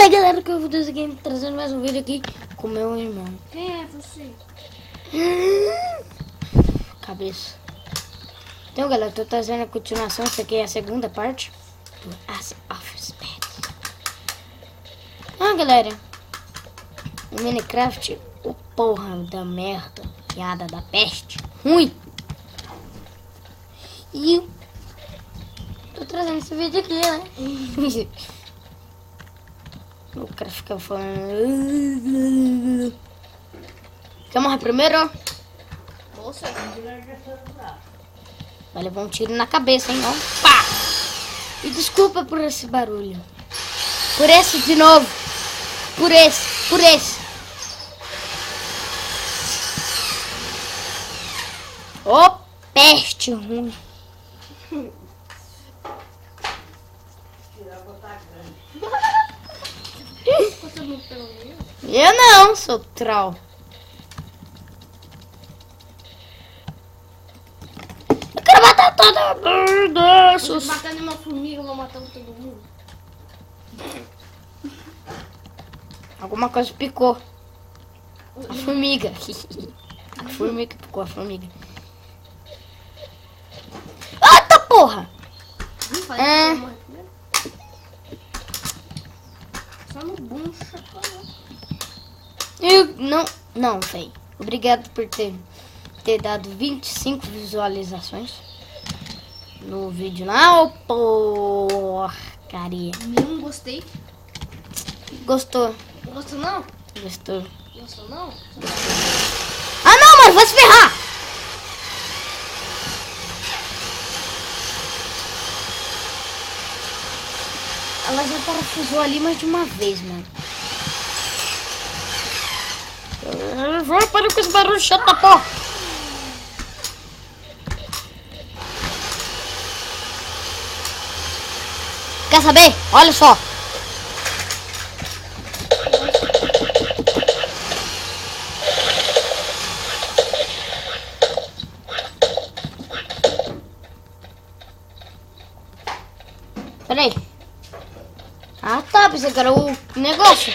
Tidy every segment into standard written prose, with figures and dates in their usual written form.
aí, galera, que eu vou fazer aqui, trazendo mais um vídeo aqui com meu irmão. Quem é você? Cabeça. Então, galera, eu tô trazendo a continuação. Isso aqui é a segunda parte do Ace of Spades. Galera, o Minecraft, o porra da merda, piada da peste, ruim. E tô trazendo esse vídeo aqui, né? O cara fica falando. Quer morrer primeiro? Moça, Vai levar um tiro na cabeça, hein? Ó. Pá! E desculpa por esse barulho. Por esse de novo. Por esse. Por esse. Ô, peste ruim. você não pegou nenhum? Eu não, sou troll. Eu quero matar toda merda. Você batendo em uma formiga, eu vou matando todo mundo. Alguma coisa picou. A formiga. A formiga picou a formiga. Eita porra! Faz É. você morrer primeiro. Só no buncha, cara. Eu não, véi. Obrigado por ter dado 25 visualizações no vídeo lá, ô porcaria. Nenhum gostei. Gostou? Gostou não? Gostou. Gostou não? Ah não, mano, vai se ferrar! Ela já parafusou ali mais de uma vez, mano. Vai parar com esse barulho chato da porra! Quer saber? Olha só! Peraí. Ah tá, pensei que era o negócio.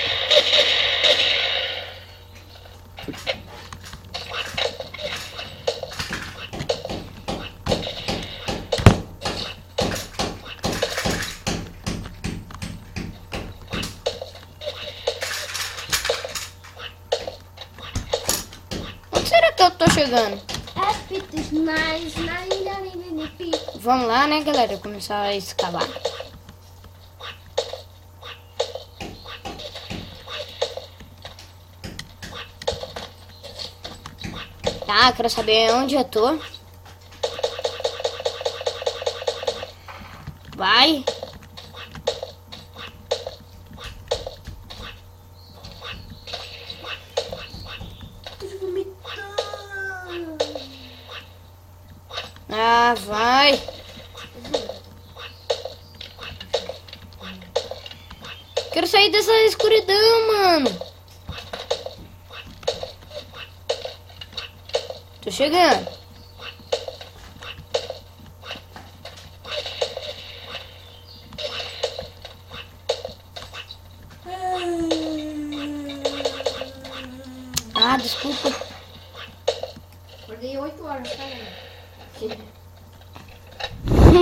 Onde será que eu tô chegando? Vamos lá, né, galera? Começar a escavar. Tá, quero saber onde eu tô. Vai. Ah, vai. Quero sair dessa escuridão, mano. Tô chegando. Ah, desculpa. Acordei 8 horas, caramba.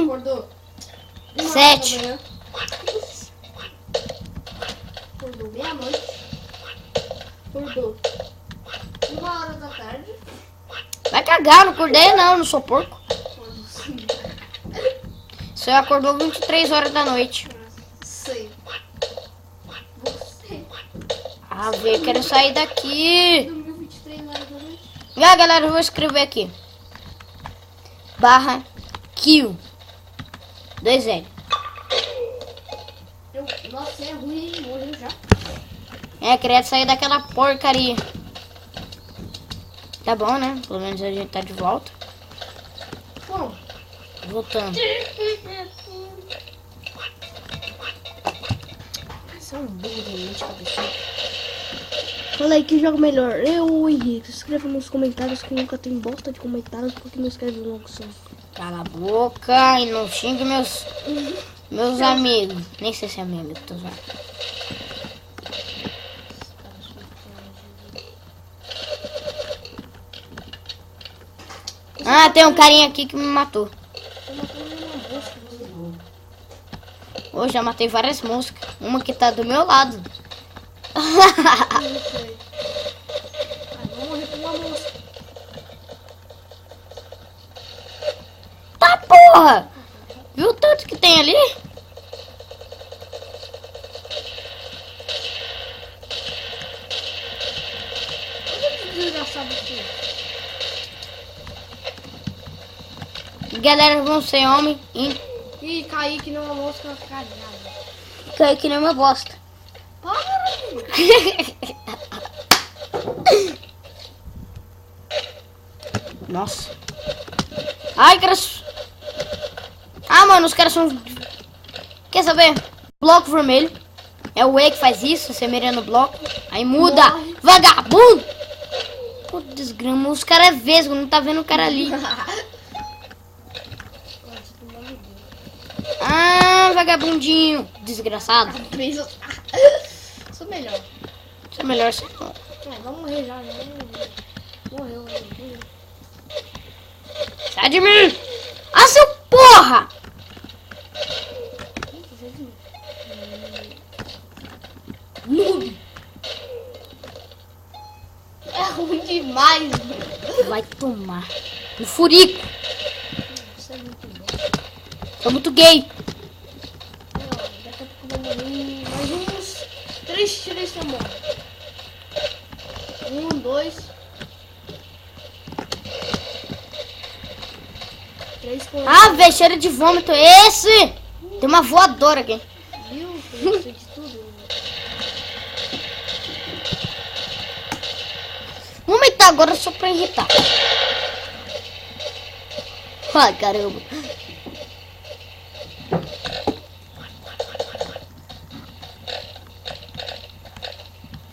Acordou? 7. Acordou meia-noite. Acordou 1h da tarde. Vai cagar, não acordei não sou porco. Acordou 5. Você acordou 23 horas da noite. Sei. Você Ah, velho, quero sair daqui. dormiu 23 horas da noite? E aí, galera, eu vou escrever aqui. /kill 2L. Nossa, é ruim, morreu já. Queria sair daquela porcaria. Tá bom, né? Pelo menos a gente tá de volta. Bom. Voltando. Você é um burro de mente, cabeçudo. Fala aí que joga melhor, eu ou o Henrique. Escreva nos comentários que nunca tem bosta de comentários porque não escreve logo só. Cala a boca e não xingue meus amigos. Nem sei se é amigo, tô zoando. Ah, tem um carinha aqui que me matou. Tô matando uma mosca. Hoje já matei várias moscas. Uma que tá do meu lado. Não sei. Vou morrer com uma mosca. Tá porra! Viu o tanto que tem ali? Onde é que desgraçado aqui? Galera, vão ser homem e Ih, caí que não uma mosca carnada. caiu que nem uma bosta. Para, filho. Nossa. Ai, cara. Ah, mano, os caras são... Quer saber? Bloco vermelho. É o E que faz isso, você mira no bloco. Aí muda. Morre. Vagabundo! Pô, desgrama. Os caras é vesgo, não tá vendo o cara ali. Ah, vagabundinho. Desgraçado. Sou melhor. Isso é melhor ser. Vamos morrer já, né? Morreu. Sai de mim! Ah, seu porra! Noob. É ruim demais, mano. Vai tomar. No furico. Isso é muito bom. Tô muito gay. Daqui a pouco eu vou morrer mais uns 3 tiros de amor. 1, 2, 3 com... Ah, velho, cheiro de vômito. Esse! Tem uma voadora aqui. Viu? Eu sei de tudo. Vou aumentar agora só pra irritar. Ai, caramba.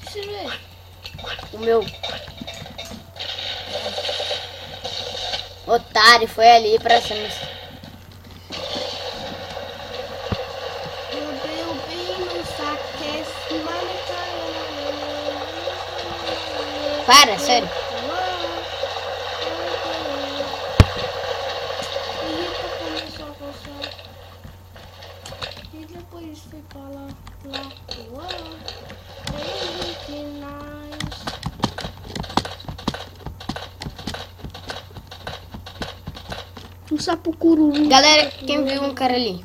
Deixa eu ver. O meu otário foi ali pra cima. Eu bem no saque, Para, sério. E depois foi pra lá. Que nice. Um sapo cururu. Galera, quem viu um cara ali?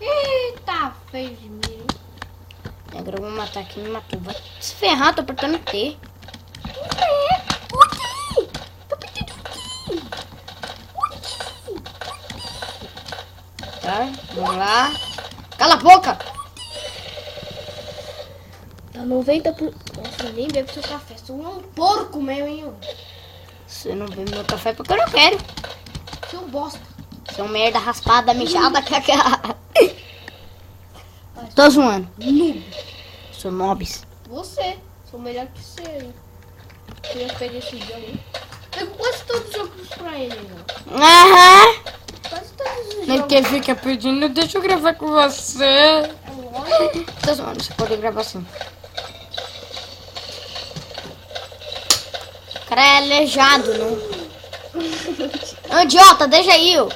Eita, feio de mim. Agora eu vou matar aqui, me matou. Vai se ferrar, tô apertando T. Tá, vamos lá. Cala a boca! Tá 90 por... Nossa, eu nem bebo seu café. Sou um porco mesmo, hein? Você não bebe meu café porque eu não quero. Seu bosta. Seu merda raspada, mijada, caca. Tô zoando. Noob. Sou nobis. Você. Sou melhor que você, hein? Eu já peguei esse jogo, hein? Pego quase todos os jogos pra ele, hein? Aham. Quase todos os Nem jogos. que fica pedindo, deixa eu gravar com você. Olha. Tô zoando, você pode gravar assim. O cara é aleijado, não? Idiota, deixa aí, ó.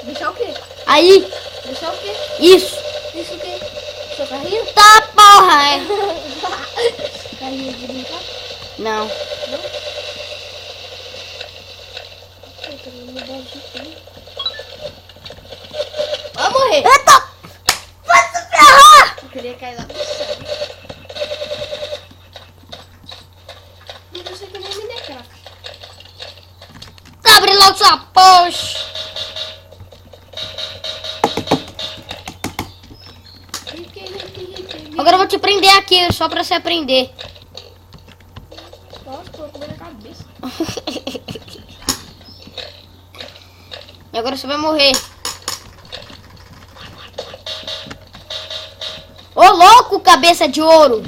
Deixar o quê? Aí, Deixar o quê? isso. Isso o quê? Seu carrinho? Tá, porra, é. Carrinho de brincar? Não. Vai morrer. Eita! Vai se ferrar! Eu queria cair lá do céu. Mas você que nem me dê crack. Abre logo essa poxa. Agora eu vou te prender aqui, só pra você aprender. Nossa, tô comendo a cabeça. E agora você vai morrer. Ô, louco, cabeça de ouro.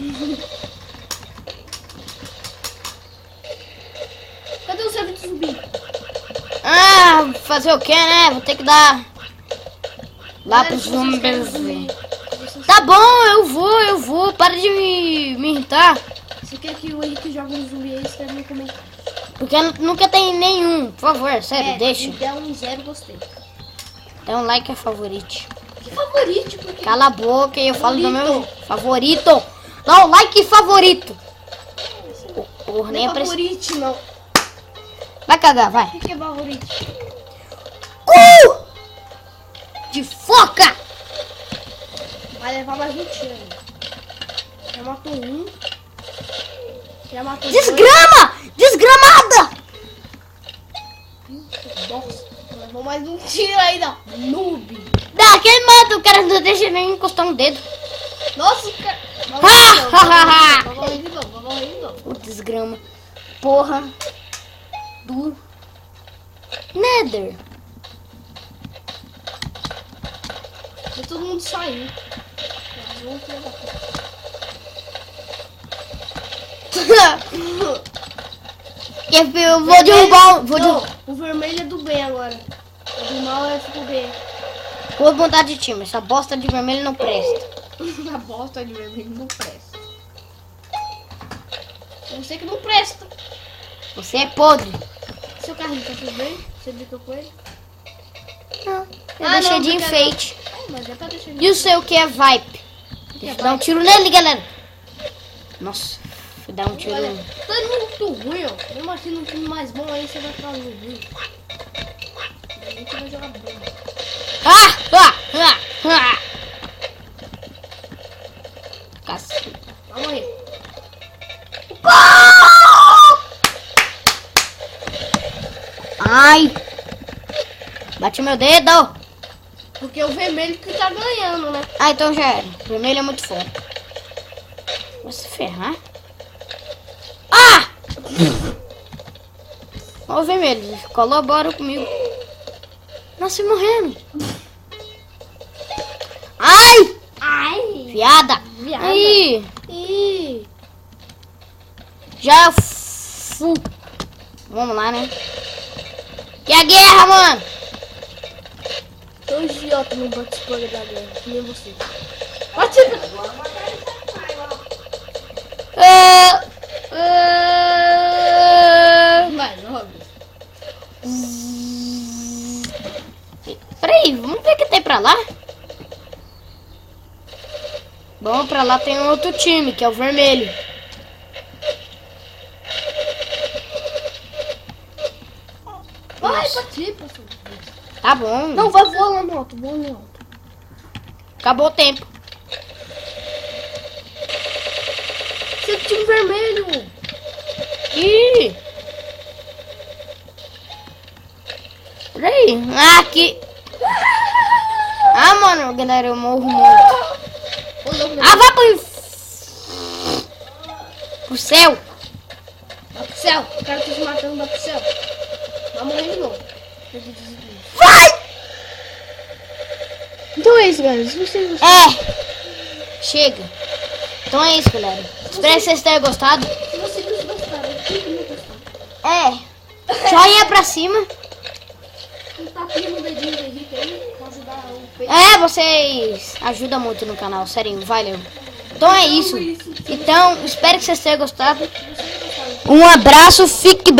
Cadê o servo de zumbi? Ah, fazer o que, né? Vou ter que dar lá Galera, pros se vocês querem zumbis. zumbi, Tá bom, eu vou. Para de me irritar. Se quer que o Henrique jogue um zumbi aí, escreve no comentário. Porque nunca tem nenhum. Por favor, sério, deixa. Se der um 0, gostei. Dá um like, é favorite. Que favorito, porque... Cala a boca e eu falo do meu favorito. Dá um like e favorito. Porra, nem Não é apareceu. favorito, não. Vai cagar, vai. O que é favorito? De foca! Vai levar mais um tiro ainda. Já matou um. Já matou Desgrama! Desgramada! dois. Nossa, levou mais um tiro ainda. Noob. Dá, quem mata? O cara não deixa nem encostar um dedo. Nossa, cara. Vai morrer de novo. O desgrama. Porra. Do Nether. E todo mundo saiu. Eu vou derrubar. O vermelho é do bem agora. O do mal é do bem. Vou mudar de time. Essa bosta de vermelho não presta. A bosta de vermelho não presta. Você que não presta. Você é podre. Seu carrinho tá tudo bem? Você brincou com ele? Não. Eu Ah, deixei não, de brinca enfeite. Mas é pra deixar ele. E o seu que é Vipe? Deixa eu dar um tiro nele, galera. Nossa. Fui dar um tiro. Olha, tá muito ruim, ó. Mesmo assim, no time mais bom aí você vai ficar no ruim. A gente vai jogar bem. Cacete. Vai morrer. Ai. Bate meu dedo. Porque é o vermelho que tá ganhando, né? Ah, então já era. O vermelho é muito forte. Vou se ferrar. Ah! Ó o vermelho. Colabora comigo. Nasci morrendo. Ai! Ai! Viada. Viada. Aí. Ih! Já fu. Vamos lá, né? Que a guerra, mano. Sou idiota, não participou da guerra, que nem você. Participa! Vai, joga. Peraí, vamos ver o que tem pra lá. Bom, pra lá tem outro time, que é o vermelho. Vai, participa. Tá bom. Não, vai voar lá no alto, voa no alto. Acabou o tempo. Você é time vermelho. Ih! Peraí. Ah, aqui. Ah, mano, galera, eu morro muito. Ô, louco, Ah, vai pro céu. vai pro céu. O cara tá se matando, vai pro céu. Vai morrer de novo. Vai! Então é isso, galera. Se vocês gostaram, É. Chega. Então é isso, galera. Espero que vocês tenham gostado. Se vocês gostaram, clique no gostei. É. Joinha pra cima. Um tapinha no dedinho do Henrique aí, pra ajudar o peito. É, vocês ajudam muito no canal, sério, valeu. Então é isso. Então, espero que vocês tenham gostado. Um abraço, fique bem.